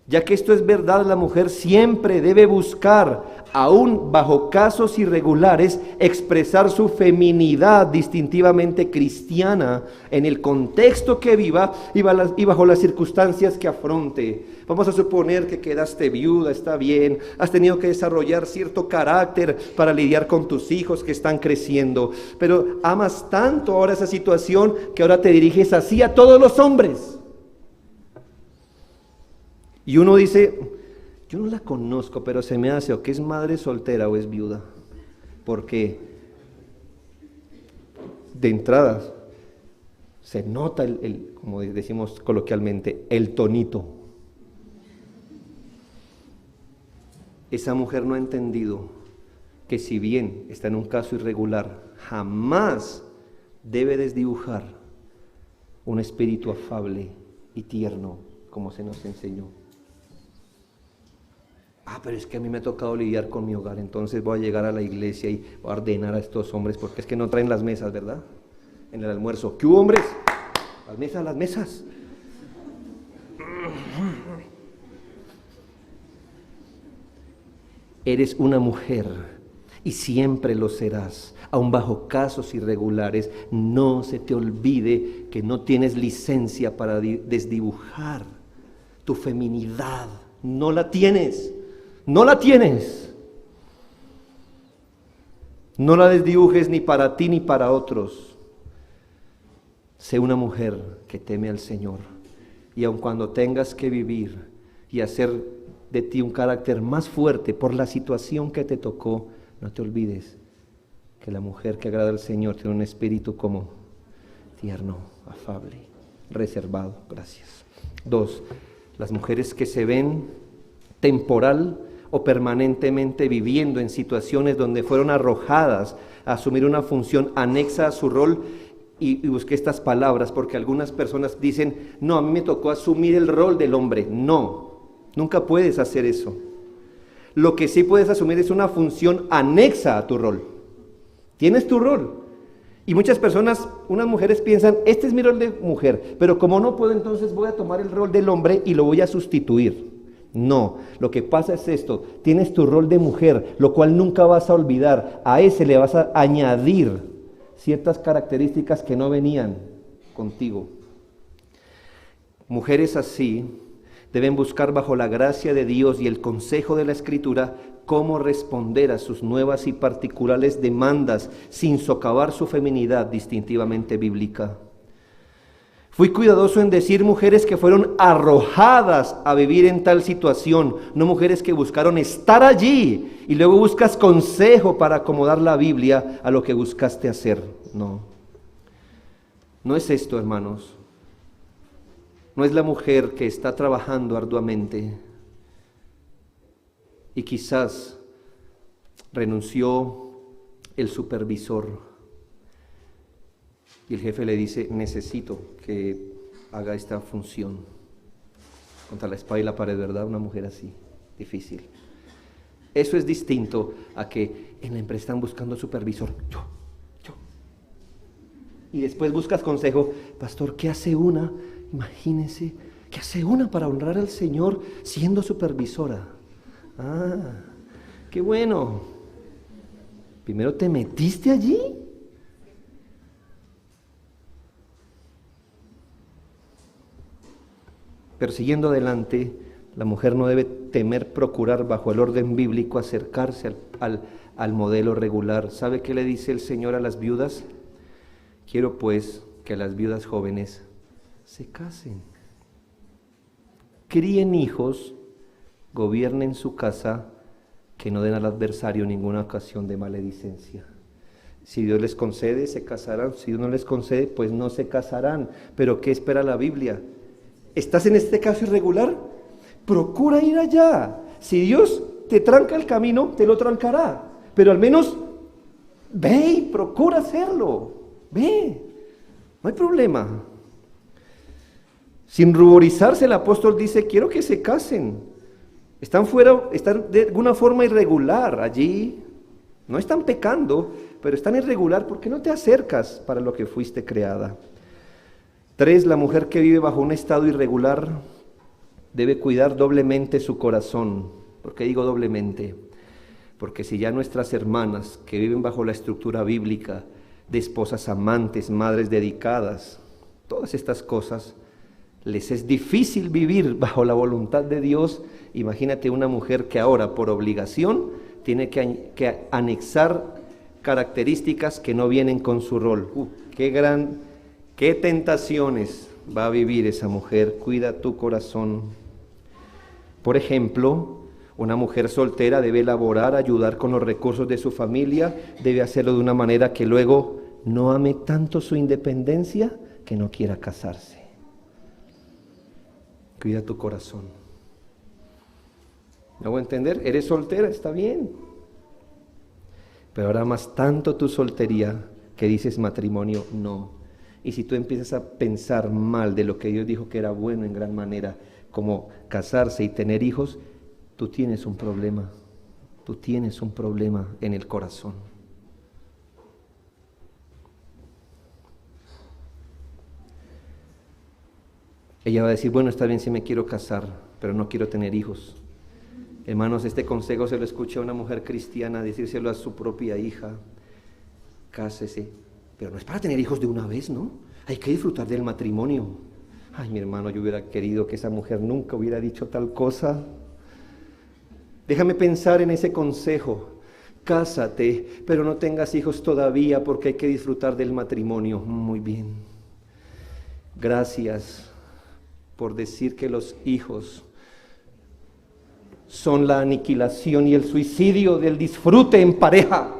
Speaker 1: Ya que esto es verdad, la mujer siempre debe buscar, aún bajo casos irregulares, expresar su feminidad distintivamente cristiana en el contexto que viva y bajo las circunstancias que afronte. Vamos a suponer que quedaste viuda, está bien, has tenido que desarrollar cierto carácter para lidiar con tus hijos que están creciendo, pero amas tanto ahora esa situación que ahora te diriges así a todos los hombres. Y uno dice, yo no la conozco, pero se me hace o que es madre soltera o es viuda. Porque de entrada se nota como decimos coloquialmente, el tonito. Esa mujer no ha entendido que si bien está en un caso irregular, jamás debe desdibujar un espíritu afable y tierno, como se nos enseñó. Pero es que a mí me ha tocado lidiar con mi hogar, entonces voy a llegar a la iglesia y voy a ordenar a estos hombres, porque es que no traen las mesas, ¿verdad? En el almuerzo. ¿Qué hubo, hombres? Las mesas, las mesas. Eres una mujer y siempre lo serás, aun bajo casos irregulares. No se te olvide que no tienes licencia para desdibujar tu feminidad. No la tienes. No la tienes. No la desdibujes ni para ti ni para otros. Sé una mujer que teme al Señor. Y aun cuando tengas que vivir y hacer de ti un carácter más fuerte por la situación que te tocó, no te olvides que la mujer que agrada al Señor tiene un espíritu como tierno, afable, reservado. Gracias. 2. Las mujeres que se ven temporal o permanentemente viviendo en situaciones donde fueron arrojadas a asumir una función anexa a su rol, y busqué estas palabras porque algunas personas dicen, no, a mí me tocó asumir el rol del hombre. No, nunca puedes hacer eso. Lo que sí puedes asumir es una función anexa a tu rol. Tienes tu rol. Y muchas personas, unas mujeres piensan, este es mi rol de mujer, pero como no puedo, entonces voy a tomar el rol del hombre y lo voy a sustituir. No, lo que pasa es esto, tienes tu rol de mujer, lo cual nunca vas a olvidar, a ese le vas a añadir ciertas características que no venían contigo. Mujeres así deben buscar bajo la gracia de Dios y el consejo de la Escritura cómo responder a sus nuevas y particulares demandas sin socavar su feminidad distintivamente bíblica. Fui cuidadoso en decir mujeres que fueron arrojadas a vivir en tal situación, no mujeres que buscaron estar allí y luego buscas consejo para acomodar la Biblia a lo que buscaste hacer. No, no es esto, hermanos. No es la mujer que está trabajando arduamente y quizás renunció el supervisor. Y el jefe le dice, necesito que haga esta función. Contra la espada y la pared, ¿verdad? Una mujer así, difícil. Eso es distinto a que en la empresa están buscando supervisor. Yo. Y después buscas consejo. Pastor, ¿qué hace una? Imagínense, ¿qué hace una para honrar al Señor siendo supervisora? Qué bueno. Primero te metiste allí. Pero siguiendo adelante, la mujer no debe temer procurar bajo el orden bíblico acercarse al modelo regular. ¿Sabe qué le dice el Señor a las viudas? Quiero pues que las viudas jóvenes se casen, críen hijos, gobiernen su casa, que no den al adversario ninguna ocasión de maledicencia. Si Dios les concede, se casarán. Si Dios no les concede, pues no se casarán. Pero ¿qué espera la Biblia? ¿Estás en este caso irregular? Procura ir allá. Si Dios te tranca el camino, te lo trancará. Pero al menos ve y procura hacerlo. Ve, no hay problema. Sin ruborizarse, el apóstol dice, quiero que se casen. Están de alguna forma irregular allí. No están pecando, pero están irregular porque no te acercas para lo que fuiste creada. 3. La mujer que vive bajo un estado irregular debe cuidar doblemente su corazón. ¿Por qué digo doblemente? Porque si ya nuestras hermanas que viven bajo la estructura bíblica de esposas amantes, madres dedicadas, todas estas cosas, les es difícil vivir bajo la voluntad de Dios, imagínate una mujer que ahora por obligación tiene que anexar características que no vienen con su rol. Qué tentaciones va a vivir esa mujer. Cuida tu corazón. Por ejemplo, una mujer soltera debe elaborar, ayudar con los recursos de su familia, debe hacerlo de una manera que luego no ame tanto su independencia que no quiera casarse. Cuida tu corazón. ¿Me hago entender? Eres soltera, está bien. Pero ahora amas tanto tu soltería que dices matrimonio, no. Y si tú empiezas a pensar mal de lo que Dios dijo que era bueno en gran manera, como casarse y tener hijos, tú tienes un problema. Tú tienes un problema en el corazón. Ella va a decir, bueno, está bien si me quiero casar, pero no quiero tener hijos. Hermanos, este consejo se lo escucha a una mujer cristiana decírselo a su propia hija. Cásese, pero no es para tener hijos de una vez, ¿no? Hay que disfrutar del matrimonio. Ay, mi hermano, yo hubiera querido que esa mujer nunca hubiera dicho tal cosa. Déjame pensar en ese consejo. Cásate, pero no tengas hijos todavía porque hay que disfrutar del matrimonio. Muy bien. Gracias por decir que los hijos son la aniquilación y el suicidio del disfrute en pareja.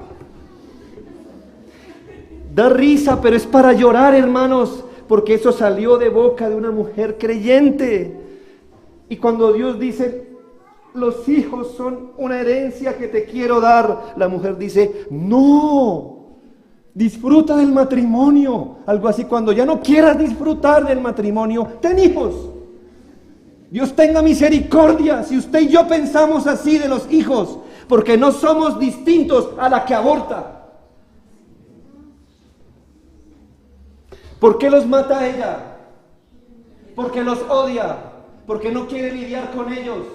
Speaker 1: Da risa, pero es para llorar, hermanos, porque eso salió de boca de una mujer creyente. Y cuando Dios dice, los hijos son una herencia que te quiero dar, la mujer dice, no, disfruta del matrimonio. Algo así, cuando ya no quieras disfrutar del matrimonio, ten hijos. Dios tenga misericordia si usted y yo pensamos así de los hijos, porque no somos distintos a la que aborta. ¿Por qué los mata ella? Porque los odia, porque no quiere lidiar con ellos.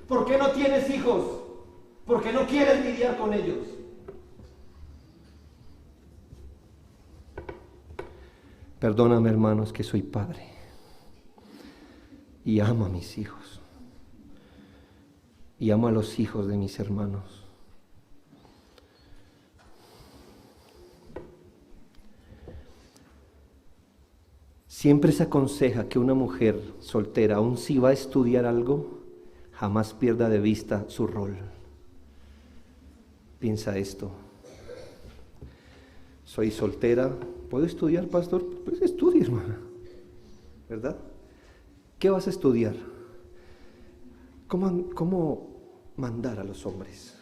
Speaker 1: ¿Por qué no tienes hijos? Porque no quieres lidiar con ellos. Perdóname, hermanos, que soy padre y amo a mis hijos y amo a los hijos de mis hermanos. Siempre se aconseja que una mujer soltera, aun si va a estudiar algo, jamás pierda de vista su rol. Piensa esto. Soy soltera, ¿puedo estudiar, pastor? Pues estudie, hermana, ¿verdad? ¿Qué vas a estudiar? ¿Cómo mandar a los hombres?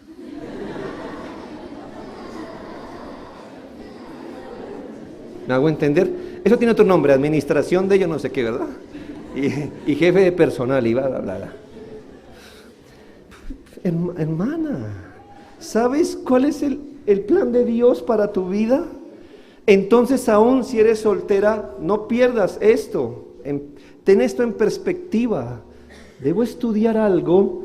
Speaker 1: ¿Me hago entender? Eso tiene otro nombre, administración de yo no sé qué, ¿verdad? Y jefe de personal y bla, bla, bla, bla. Hermana, ¿sabes cuál es el plan de Dios para tu vida? Entonces, aún si eres soltera, no pierdas esto. Ten esto en perspectiva. Debo estudiar algo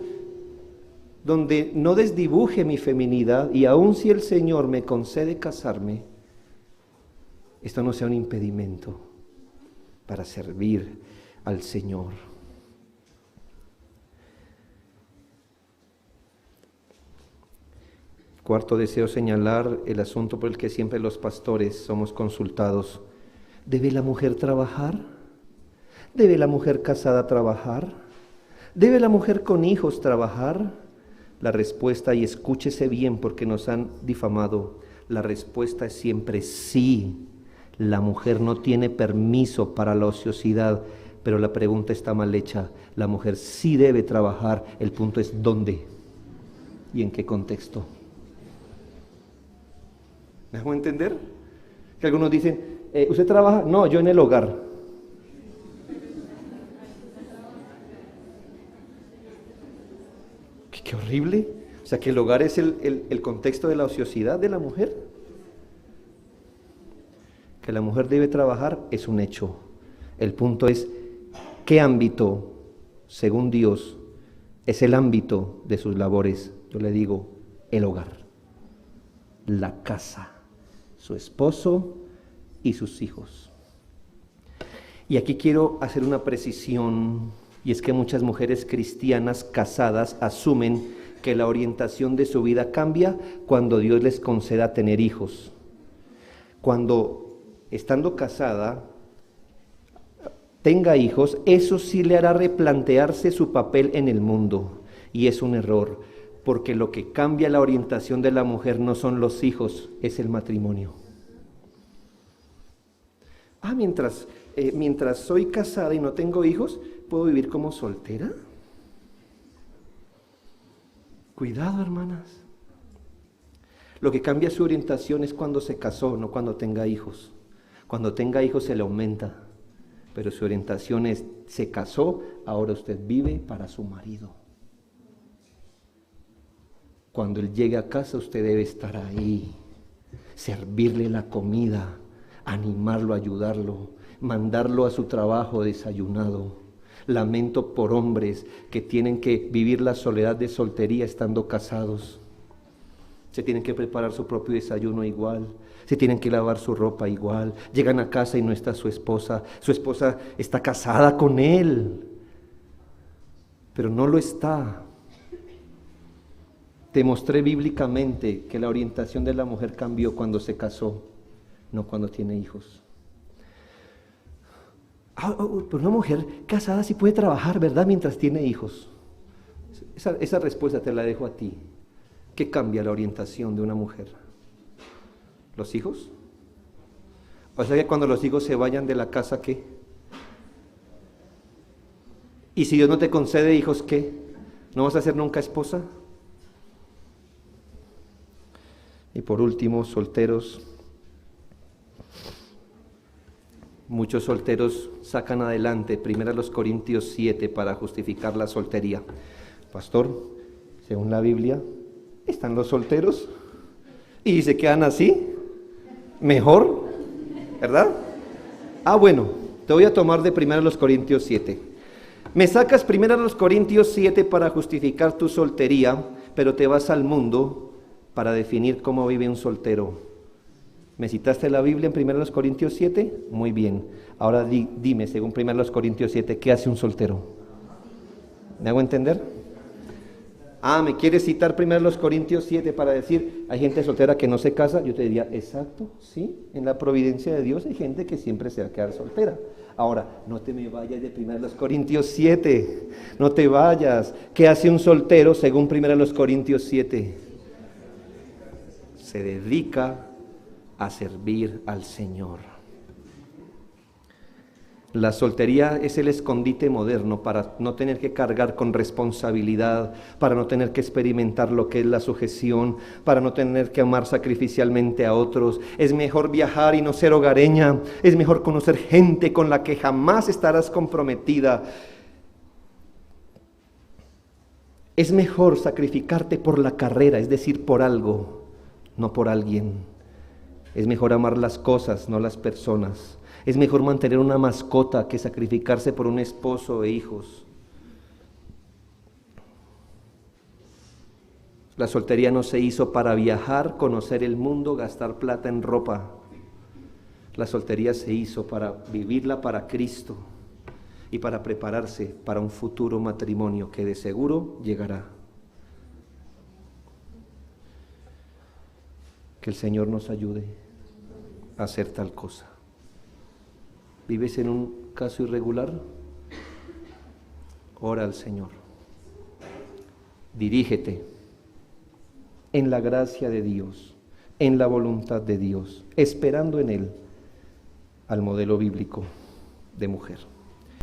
Speaker 1: donde no desdibuje mi feminidad, y aún si el Señor me concede casarme, esto no sea un impedimento para servir al Señor. Cuarto deseo señalar el asunto por el que siempre los pastores somos consultados. ¿Debe la mujer trabajar? ¿Debe la mujer casada trabajar? ¿Debe la mujer con hijos trabajar? La respuesta, y escúchese bien porque nos han difamado, la respuesta es siempre sí. La mujer no tiene permiso para la ociosidad, pero la pregunta está mal hecha. La mujer sí debe trabajar, el punto es ¿dónde? ¿Y en qué contexto? ¿Me hago entender? Que algunos dicen, ¿usted trabaja? No, yo en el hogar. Qué horrible. O sea, que el hogar es el contexto de la ociosidad de la mujer. Que la mujer debe trabajar es un hecho. El punto es, ¿qué ámbito según Dios, es el ámbito de sus labores. Yo le digo, el hogar, la casa, su esposo y sus hijos. Y aquí quiero hacer una precisión, y es que muchas mujeres cristianas casadas asumen que la orientación de su vida cambia cuando Dios les conceda tener hijos. Cuando, estando casada, tenga hijos, eso sí le hará replantearse su papel en el mundo. Y es un error, porque lo que cambia la orientación de la mujer no son los hijos, es el matrimonio. Mientras soy casada y no tengo hijos, ¿puedo vivir como soltera? Cuidado, hermanas. Lo que cambia su orientación es cuando se casó, no cuando tenga hijos. Cuando tenga hijos se le aumenta, pero su orientación es, se casó, ahora usted vive para su marido. Cuando él llegue a casa, usted debe estar ahí, servirle la comida, animarlo, ayudarlo, mandarlo a su trabajo desayunado. Lamento por hombres que tienen que vivir la soledad de soltería estando casados. Se tienen que preparar su propio desayuno igual, se tienen que lavar su ropa igual. Llegan a casa y no está su esposa está casada con él, pero no lo está. Demostré bíblicamente que la orientación de la mujer cambió cuando se casó, no cuando tiene hijos. Pero una mujer casada sí puede trabajar, ¿verdad? Mientras tiene hijos. Esa respuesta te la dejo a ti. ¿Qué cambia la orientación de una mujer? ¿Los hijos? O sea que cuando los hijos se vayan de la casa, ¿qué? Y si Dios no te concede hijos, ¿qué? ¿No vas a ser nunca esposa? Y por último, solteros. Muchos solteros sacan adelante 1 Corintios 7 para justificar la soltería. Pastor, según la Biblia, ¿están los solteros? ¿Y se quedan así? ¿Mejor? ¿Verdad? Bueno, te voy a tomar de 1 Corintios 7. Me sacas 1 Corintios 7 para justificar tu soltería, pero te vas al mundo para definir cómo vive un soltero. ¿Me citaste la Biblia en 1 Corintios 7? Muy bien. Ahora dime, según 1 Corintios 7, ¿qué hace un soltero? ¿Me hago entender? ¿Me quieres citar 1 Corintios 7 para decir, hay gente soltera que no se casa? Yo te diría, exacto, sí, en la providencia de Dios hay gente que siempre se va a quedar soltera. Ahora, no te me vayas de 1 Corintios 7, no te vayas. ¿Qué hace un soltero según 1 Corintios 7? Se dedica a servir al Señor. La soltería es el escondite moderno para no tener que cargar con responsabilidad, para no tener que experimentar lo que es la sujeción, para no tener que amar sacrificialmente a otros. Es mejor viajar y no ser hogareña, es mejor conocer gente con la que jamás estarás comprometida. Es mejor sacrificarte por la carrera, es decir, por algo, no por alguien. Es mejor amar las cosas, no las personas. Es mejor mantener una mascota que sacrificarse por un esposo e hijos. La soltería no se hizo para viajar, conocer el mundo, gastar plata en ropa. La soltería se hizo para vivirla para Cristo y para prepararse para un futuro matrimonio que de seguro llegará. Que el Señor nos ayude a hacer tal cosa. ¿Vives en un caso irregular? Ora al Señor. Dirígete en la gracia de Dios, en la voluntad de Dios, esperando en Él al modelo bíblico de mujer.